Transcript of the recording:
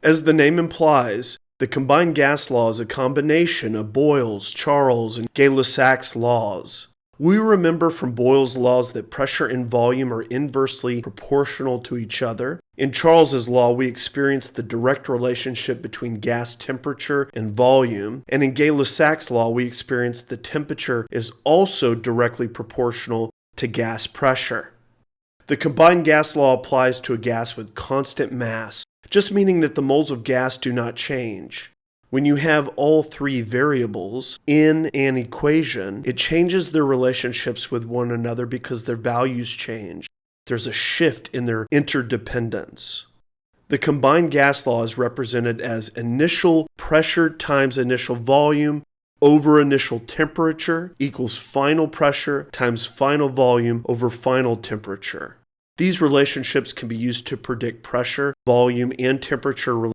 As the name implies, the combined gas law is a combination of Boyle's, Charles, and Gay-Lussac's laws. We remember from Boyle's laws that pressure and volume are inversely proportional to each other. In Charles's law, we experience the direct relationship between gas temperature and volume, and in Gay-Lussac's law, we experience the temperature is also directly proportional to gas pressure. The combined gas law applies to a gas with constant mass, just meaning that the moles of gas do not change. When you have all three variables in an equation, it changes their relationships with one another because their values change. There's a shift in their interdependence. The combined gas law is represented as initial pressure times initial volume over initial temperature equals final pressure times final volume over final temperature. These relationships can be used to predict pressure, volume, and temperature